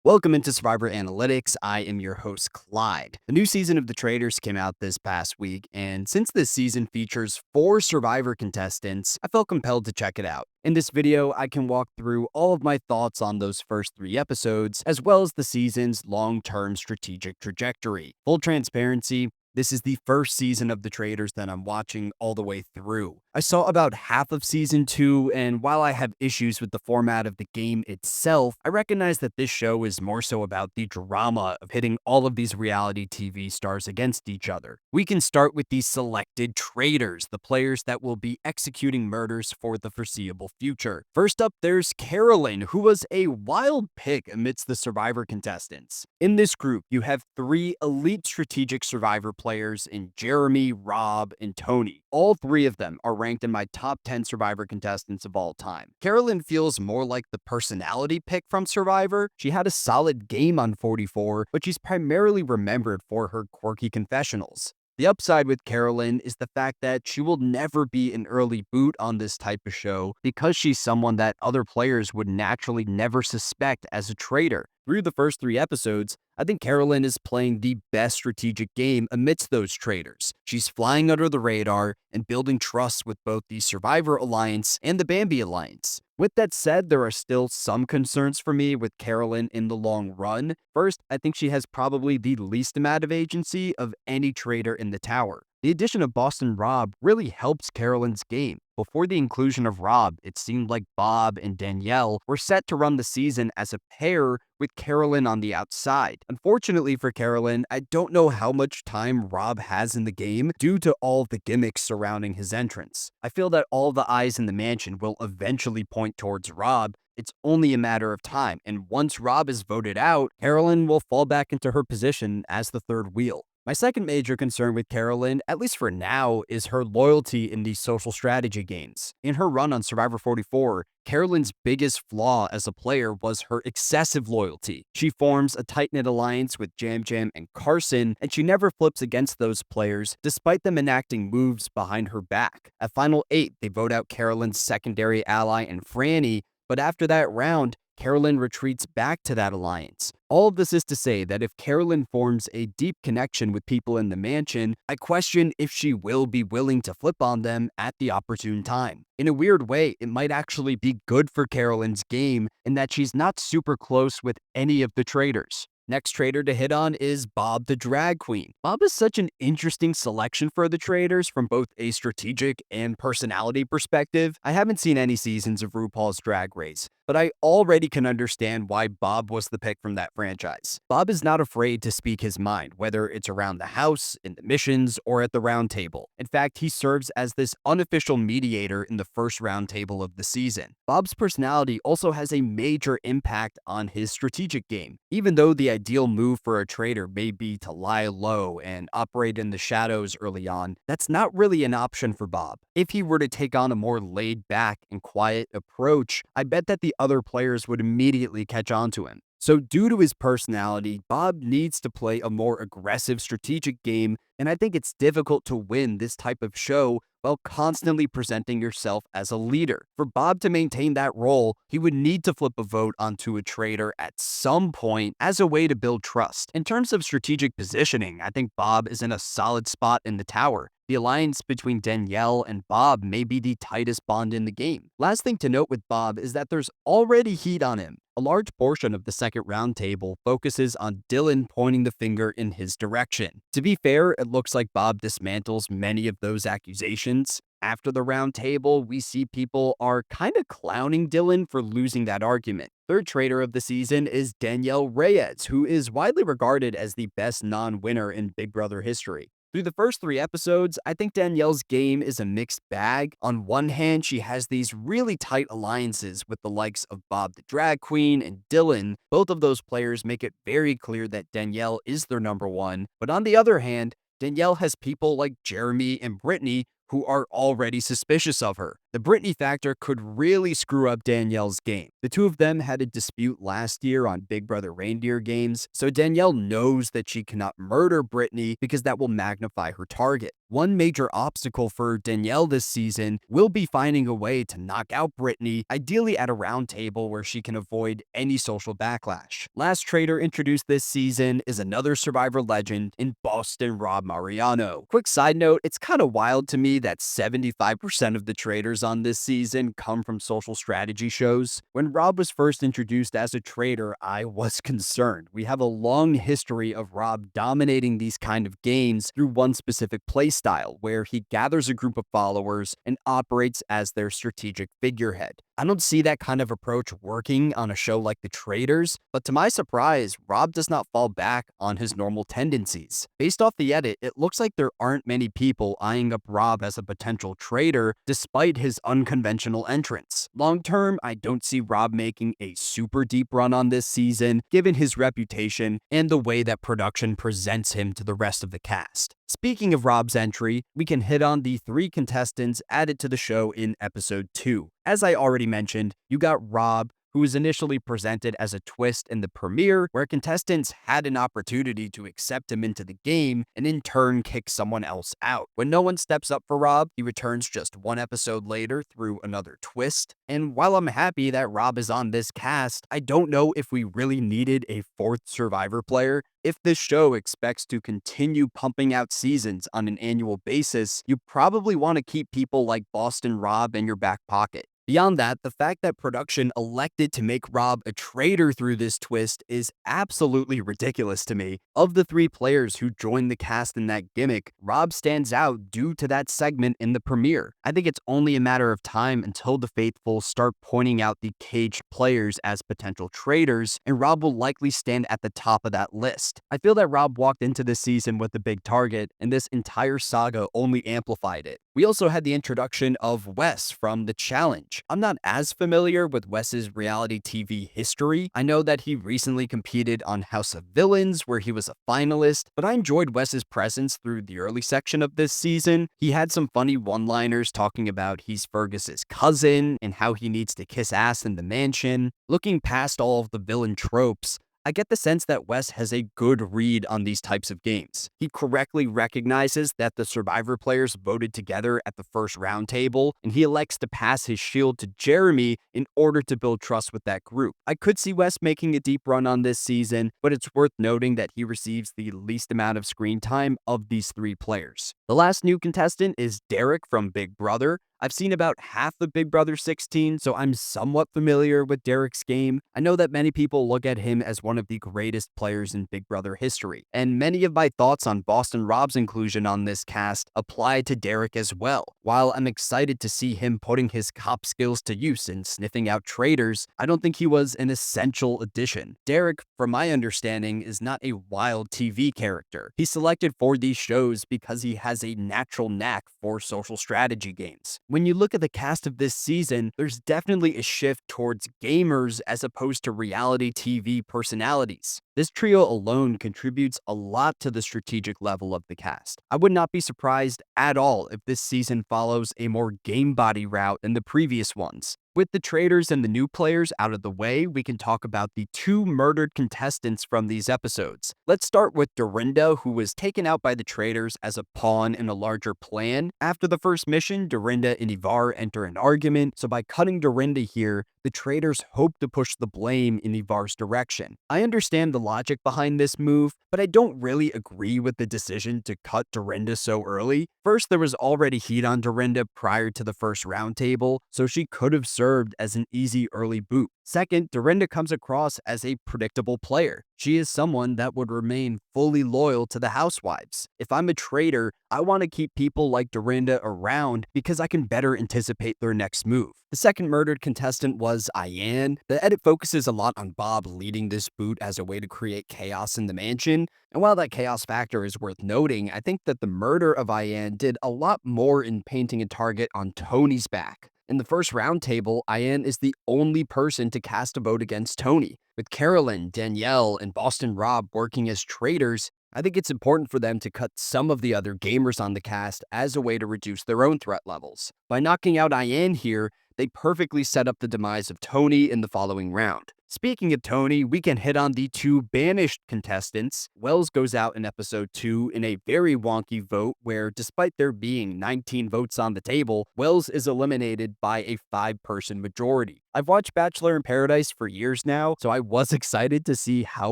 Welcome into Survivor Analytics. I am your host, Clyde. The new season of The Traitors came out this past week, and since this season features 4 Survivor contestants, I felt compelled to check it out. In this video, I can walk through all of my thoughts on those first 3 episodes, as well as the season's long-term strategic trajectory. Full transparency, this is the first season of The Traitors that I'm watching all the way through. I saw about half of season 2, and while I have issues with the format of the game itself, I recognize that this show is more so about the drama of hitting all of these reality TV stars against each other. We can start with these selected traitors, the players that will be executing murders for the foreseeable future. First up, there's Carolyn, who was a wild pick amidst the Survivor contestants. In this group, you have 3 elite strategic Survivor players in Jeremy, Rob, and Tony. All 3 of them are ranked in my top 10 Survivor contestants of all time. Carolyn feels more like the personality pick from Survivor. She had a solid game on 44, but she's primarily remembered for her quirky confessionals. The upside with Carolyn is the fact that she will never be an early boot on this type of show because she's someone that other players would naturally never suspect as a traitor. Through the first 3 episodes, I think Carolyn is playing the best strategic game amidst those traitors. She's flying under the radar and building trust with both the Survivor Alliance and the Bambi Alliance. With that said, there are still some concerns for me with Carolyn in the long run. First, I think she has probably the least amount of agency of any traitor in the tower. The addition of Boston Rob really helps Carolyn's game. Before the inclusion of Rob, it seemed like Bob and Danielle were set to run the season as a pair with Carolyn on the outside. Unfortunately for Carolyn, I don't know how much time Rob has in the game due to all of the gimmicks surrounding his entrance. I feel that all the eyes in the mansion will eventually point towards Rob. It's only a matter of time, and once Rob is voted out, Carolyn will fall back into her position as the third wheel. My second major concern with Carolyn, at least for now, is her loyalty in these social strategy games. In her run on Survivor 44, Carolyn's biggest flaw as a player was her excessive loyalty. She forms a tight-knit alliance with Jam Jam and Carson, and she never flips against those players, despite them enacting moves behind her back. At Final 8, they vote out Carolyn's secondary ally and Franny, but after that round, Carolyn retreats back to that alliance. All of this is to say that if Carolyn forms a deep connection with people in the mansion, I question if she will be willing to flip on them at the opportune time. In a weird way, it might actually be good for Carolyn's game in that she's not super close with any of the traitors. Next traitor to hit on is Bob the Drag Queen. Bob is such an interesting selection for the traitors from both a strategic and personality perspective. I haven't seen any seasons of RuPaul's Drag Race, but I already can understand why Bob was the pick from that franchise. Bob is not afraid to speak his mind, whether it's around the house, in the missions, or at the round table. In fact, he serves as this unofficial mediator in the first round table of the season. Bob's personality also has a major impact on his strategic game. Even though the ideal move for a traitor may be to lie low and operate in the shadows early on, that's not really an option for Bob. If he were to take on a more laid-back and quiet approach, I bet that the other players would immediately catch on to him. So due to his personality, Bob needs to play a more aggressive strategic game, and I think it's difficult to win this type of show while constantly presenting yourself as a leader. For Bob to maintain that role, he would need to flip a vote onto a traitor at some point as a way to build trust. In terms of strategic positioning, I think Bob is in a solid spot in the tower. The alliance between Danielle and Bob may be the tightest bond in the game. Last thing to note with Bob is that there's already heat on him. A large portion of the second round table focuses on Dylan pointing the finger in his direction. To be fair, it looks like Bob dismantles many of those accusations. After the round table, we see people are kind of clowning Dylan for losing that argument. Third traitor of the season is Danielle Reyes, who is widely regarded as the best non-winner in Big Brother history. Through the first 3 episodes, I think Danielle's game is a mixed bag. On one hand, she has these really tight alliances with the likes of Bob the Drag Queen and Dylan. Both of those players make it very clear that Danielle is their number one. But on the other hand, Danielle has people like Jeremy and Brittany who are already suspicious of her. The Brittany factor could really screw up Danielle's game. The two of them had a dispute last year on Big Brother Reindeer games, so Danielle knows that she cannot murder Brittany because that will magnify her target. One major obstacle for Danielle this season will be finding a way to knock out Brittany, ideally at a round table where she can avoid any social backlash. Last traitor introduced this season is another Survivor legend in Boston Rob Mariano. Quick side note, it's kind of wild to me that 75% of the traitors on this season come from social strategy shows. When Rob was first introduced as a traitor, I was concerned. We have a long history of Rob dominating these kind of games through one specific playstyle, where he gathers a group of followers and operates as their strategic figurehead. I don't see that kind of approach working on a show like The Traitors, but to my surprise, Rob does not fall back on his normal tendencies. Based off the edit, it looks like there aren't many people eyeing up Rob as a potential traitor despite his unconventional entrance. Long term, I don't see Rob making a super deep run on this season, given his reputation and the way that production presents him to the rest of the cast. Speaking of Rob's entry, we can hit on the 3 contestants added to the show in episode 2. As I already mentioned, you got Rob, who was initially presented as a twist in the premiere, where contestants had an opportunity to accept him into the game and in turn kick someone else out. When no one steps up for Rob, he returns just 1 episode later through another twist. And while I'm happy that Rob is on this cast, I don't know if we really needed a 4th Survivor player. If this show expects to continue pumping out seasons on an annual basis, you probably want to keep people like Boston Rob in your back pocket. Beyond that, the fact that production elected to make Rob a traitor through this twist is absolutely ridiculous to me. Of the 3 players who joined the cast in that gimmick, Rob stands out due to that segment in the premiere. I think it's only a matter of time until the faithful start pointing out the caged players as potential traitors, and Rob will likely stand at the top of that list. I feel that Rob walked into this season with a big target, and this entire saga only amplified it. We also had the introduction of Wes from The Challenge. I'm not as familiar with Wes's reality TV history. I know that he recently competed on House of Villains, where he was a finalist, but I enjoyed Wes's presence through the early section of this season. He had some funny one-liners talking about he's Fergus's cousin and how he needs to kiss ass in the mansion. Looking past all of the villain tropes, I get the sense that Wes has a good read on these types of games. He correctly recognizes that the Survivor players voted together at the first roundtable, and he elects to pass his shield to Jeremy in order to build trust with that group. I could see Wes making a deep run on this season, but it's worth noting that he receives the least amount of screen time of these 3 players. The last new contestant is Derek from Big Brother. I've seen about half of Big Brother 16, so I'm somewhat familiar with Derek's game. I know that many people look at him as one of the greatest players in Big Brother history, and many of my thoughts on Boston Rob's inclusion on this cast apply to Derek as well. While I'm excited to see him putting his cop skills to use and sniffing out traitors, I don't think he was an essential addition. Derek, from my understanding, is not a wild TV character. He's selected for these shows because he has a natural knack for social strategy games. When you look at the cast of this season, there's definitely a shift towards gamers as opposed to reality TV personalities. This trio alone contributes a lot to the strategic level of the cast. I would not be surprised at all if this season follows a more game body route than the previous ones. With the traitors and the new players out of the way, we can talk about the 2 murdered contestants from these episodes. Let's start with Dorinda, who was taken out by the traitors as a pawn in a larger plan. After the first mission, Dorinda and Ivar enter an argument, so by cutting Dorinda here, the traitors hope to push the blame in Ivar's direction. I understand the logic behind this move, but I don't really agree with the decision to cut Dorinda so early. First, there was already heat on Dorinda prior to the first roundtable, so she could have served as an easy early boot. Second, Dorinda comes across as a predictable player. She is someone that would remain fully loyal to the housewives. If I'm a traitor, I want to keep people like Dorinda around because I can better anticipate their next move. The second murdered contestant was Ian. The edit focuses a lot on Bob leading this boot as a way to create chaos in the mansion, and while that chaos factor is worth noting, I think that the murder of Ian did a lot more in painting a target on Tony's back. In the first roundtable, Ian is the only person to cast a vote against Tony. With Carolyn, Danielle, and Boston Rob working as traitors, I think it's important for them to cut some of the other gamers on the cast as a way to reduce their own threat levels. By knocking out Ian here, they perfectly set up the demise of Tony in the following round. Speaking of Tony, we can hit on the two Banished Contestants. Wells goes out in episode 2 in a very wonky vote where, despite there being 19 votes on the table, Wells is eliminated by a 5-person majority. I've watched Bachelor in Paradise for years now, so I was excited to see how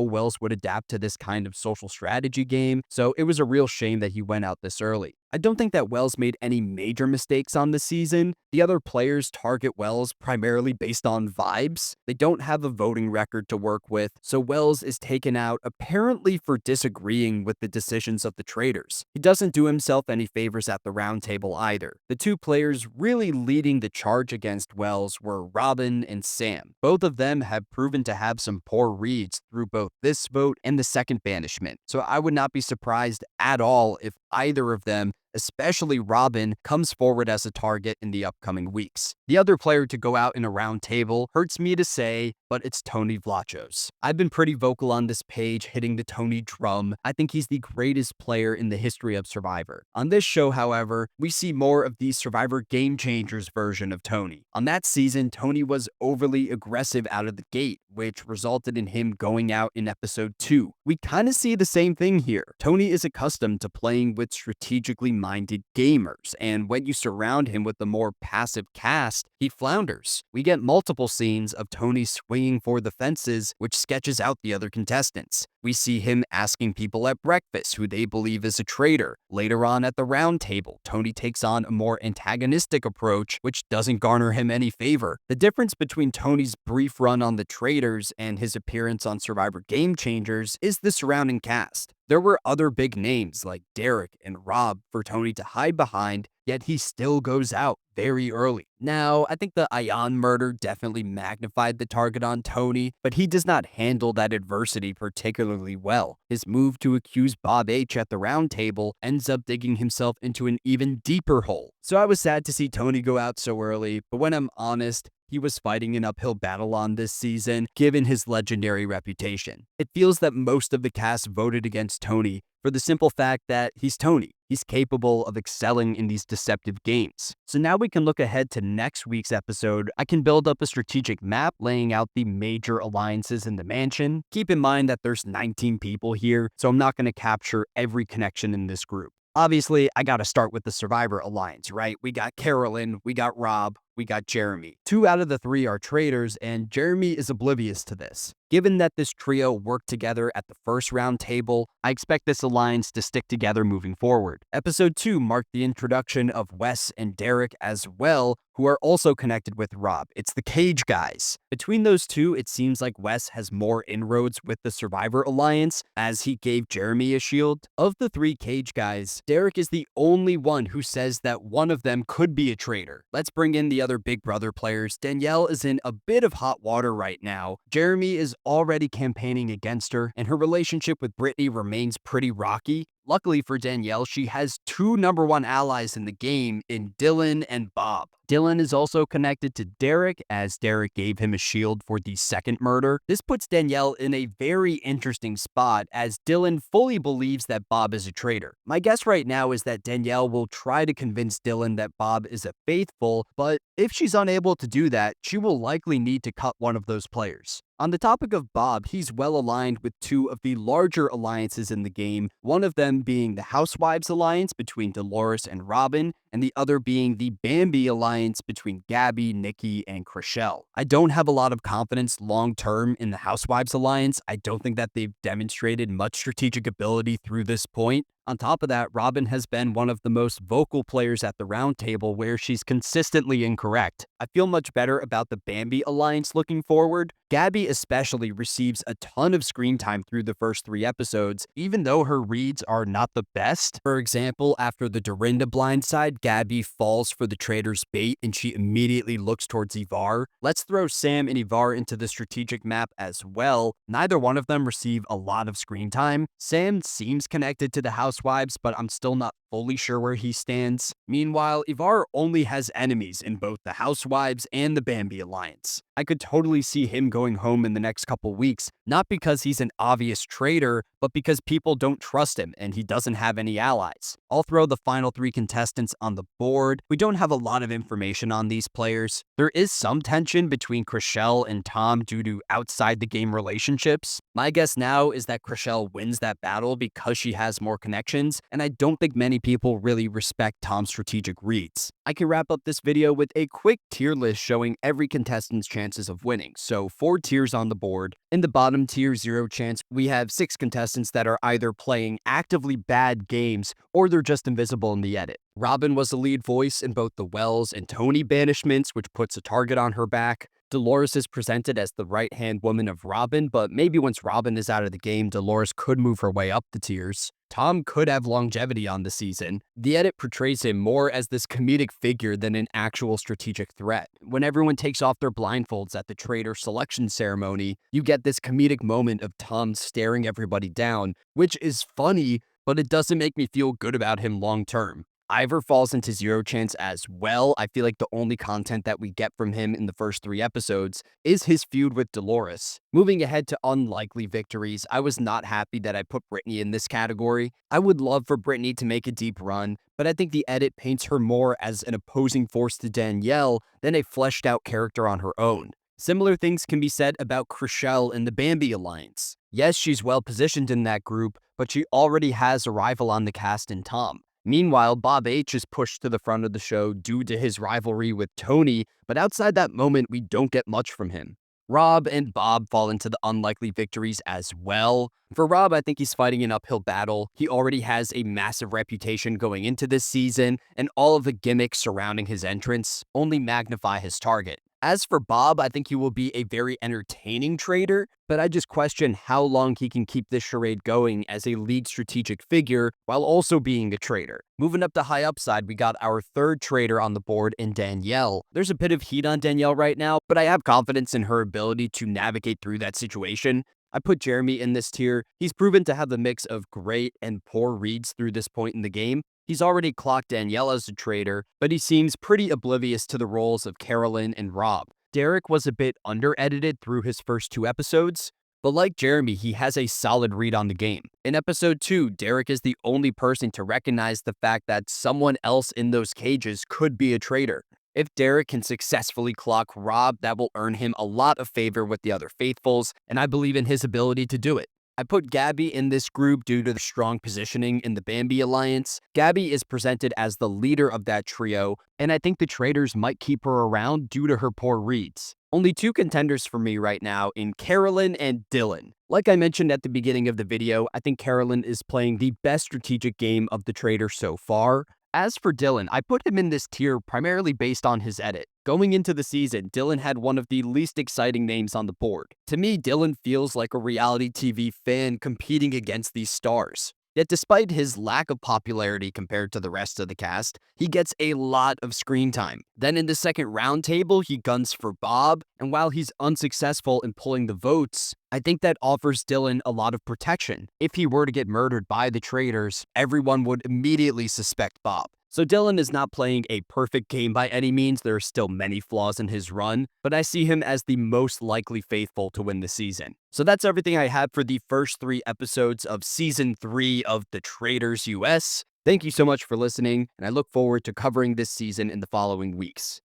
Wells would adapt to this kind of social strategy game, so it was a real shame that he went out this early. I don't think that Wells made any major mistakes on this season. The other players target Wells primarily based on vibes. They don't have a voting record to work with, so Wells is taken out apparently for disagreeing with the decisions of the Traitors. He doesn't do himself any favors at the round table either. The two players really leading the charge against Wells were Robin and Sam. Both of them have proven to have some poor reads through both this vote and the second banishment, so I would not be surprised at all if either of them, especially Robin, comes forward as a target in the upcoming weeks. The other player to go out in a round table, hurts me to say, but it's Tony Vlachos. I've been pretty vocal on this page, hitting the Tony drum. I think he's the greatest player in the history of Survivor. On this show, however, we see more of the Survivor Game Changers version of Tony. On that season, Tony was overly aggressive out of the gate, which resulted in him going out in episode 2. We kind of see the same thing here. Tony is accustomed to playing with strategically minded gamers, and when you surround him with a more passive cast, he flounders. We get multiple scenes of Tony swinging for the fences, which sketches out the other contestants. We see him asking people at breakfast who they believe is a traitor. Later on at the round table, Tony takes on a more antagonistic approach, which doesn't garner him any favor. The difference between Tony's brief run on the Traitors and his appearance on Survivor Game Changers is the surrounding cast. There were other big names like Derek and Rob for Tony to hide behind, yet he still goes out very early. Now, I think the Ian murder definitely magnified the target on Tony, but he does not handle that adversity particularly well. His move to accuse Bob H at the round table ends up digging himself into an even deeper hole. So I was sad to see Tony go out so early, but when I'm honest, he was fighting an uphill battle on this season, given his legendary reputation. It feels that most of the cast voted against Tony for the simple fact that he's Tony. He's capable of excelling in these deceptive games. So now we can look ahead to next week's episode. I can build up a strategic map laying out the major alliances in the mansion. Keep in mind that there's 19 people here, so I'm not going to capture every connection in this group. Obviously, I gotta start with the Survivor Alliance, right? We got Carolyn, we got Rob, we got Jeremy. 2 out of the 3 are traitors, and Jeremy is oblivious to this. Given that this trio worked together at the first round table, I expect this alliance to stick together moving forward. Episode 2 marked the introduction of Wes and Derek as well, who are also connected with Rob. It's the Cage guys. Between those two, it seems like Wes has more inroads with the Survivor Alliance, as he gave Jeremy a shield. Of the 3 Cage guys, Derek is the only one who says that one of them could be a traitor. Let's bring in the other Big Brother players. Danielle is in a bit of hot water right now. Jeremy is already campaigning against her, and her relationship with Brittany remains pretty rocky. Luckily for Danielle, she has 2 #1 allies in the game in Dylan and Bob. Dylan is also connected to Derek, as Derek gave him a shield for the second murder. This puts Danielle in a very interesting spot, as Dylan fully believes that Bob is a traitor. My guess right now is that Danielle will try to convince Dylan that Bob is a faithful, but if she's unable to do that, she will likely need to cut one of those players. On the topic of Bob, he's well aligned with 2 of the larger alliances in the game, one of them being the Housewives alliance between Dolores and Robin, and the other being the Bambi alliance between Gabby, Nikki, and Chrishell. I don't have a lot of confidence long-term in the Housewives alliance. I don't think that they've demonstrated much strategic ability through this point. On top of that, Robin has been one of the most vocal players at the round table, where she's consistently incorrect. I feel much better about the Bambi alliance looking forward. Gabby especially receives a ton of screen time through the first 3 episodes, even though her reads are not the best. For example, after the Dorinda blindside, Gabby falls for the traitor's bait and she immediately looks towards Ivar. Let's throw Sam and Ivar into the strategic map as well. Neither one of them receive a lot of screen time. Sam seems connected to the Housewives, but I'm still not fully sure where he stands. Meanwhile, Ivar only has enemies in both the Housewives and the Bambi Alliance. I could totally see him going home in the next couple weeks, not because he's an obvious traitor, but because people don't trust him and he doesn't have any allies. I'll throw the final 3 contestants on the board. We don't have a lot of information on these players. There is some tension between Chrishell and Tom due to outside the game relationships. My guess now is that Chrishell wins that battle because she has more connections, and I don't think many people really respect Tom's strategic reads. I can wrap up this video with a quick tier list showing every contestant's chances of winning. So 4 tiers on the board. In the bottom tier, 0 chance, we have 6 contestants that are either playing actively bad games or they're just invisible in the edit. Robin was the lead voice in both the Wells and Tony banishments, which puts a target on her back. Dolores is presented as the right-hand woman of Robin, but maybe once Robin is out of the game, Dolores could move her way up the tiers. Tom could have longevity on the season. The edit portrays him more as this comedic figure than an actual strategic threat. When everyone takes off their blindfolds at the traitor selection ceremony, you get this comedic moment of Tom staring everybody down, which is funny, but it doesn't make me feel good about him long term. Ivor falls into 0 chance as well. I feel like the only content that we get from him in the first 3 episodes is his feud with Dolores. Moving ahead to unlikely victories, I was not happy that I put Brittany in this category. I would love for Brittany to make a deep run, but I think the edit paints her more as an opposing force to Danielle than a fleshed out character on her own. Similar things can be said about Chrishell in the Bambi Alliance. Yes, she's well positioned in that group, but she already has a rival on the cast in Tom. Meanwhile, Bob H is pushed to the front of the show due to his rivalry with Tony, but outside that moment, we don't get much from him. Rob and Bob fall into the unlikely victories as well. For Rob, I think he's fighting an uphill battle. He already has a massive reputation going into this season, and all of the gimmicks surrounding his entrance only magnify his target. As for Bob, I think he will be a very entertaining trader, but I just question how long he can keep this charade going as a league strategic figure while also being a trader. Moving up to high upside, we got our 3rd trader on the board in Danielle. There's a bit of heat on Danielle right now, but I have confidence in her ability to navigate through that situation. I put Jeremy in this tier. He's proven to have the mix of great and poor reads through this point in the game. He's already clocked Danielle as a traitor, but he seems pretty oblivious to the roles of Carolyn and Rob. Derek was a bit under-edited through his first 2 episodes, but like Jeremy, he has a solid read on the game. In episode 2, Derek is the only person to recognize the fact that someone else in those cages could be a traitor. If Derek can successfully clock Rob, that will earn him a lot of favor with the other faithfuls, and I believe in his ability to do it. I put Gabby in this group due to the strong positioning in the Bambi Alliance. Gabby is presented as the leader of that trio, and I think the traitors might keep her around due to her poor reads. Only 2 contenders for me right now in Carolyn and Dylan. Like I mentioned at the beginning of the video, I think Carolyn is playing the best strategic game of the traitors so far. As for Dylan, I put him in this tier primarily based on his edit. Going into the season, Dylan had one of the least exciting names on the board. To me, Dylan feels like a reality TV fan competing against these stars. Yet despite his lack of popularity compared to the rest of the cast, he gets a lot of screen time. Then in the second round table, he guns for Bob, and while he's unsuccessful in pulling the votes, I think that offers Dylan a lot of protection. If he were to get murdered by the traitors, everyone would immediately suspect Bob. So Dylan is not playing a perfect game by any means. There are still many flaws in his run, but I see him as the most likely faithful to win the season. So that's everything I had for the first 3 episodes of Season 3 of The Traitors US. Thank you so much for listening, and I look forward to covering this season in the following weeks.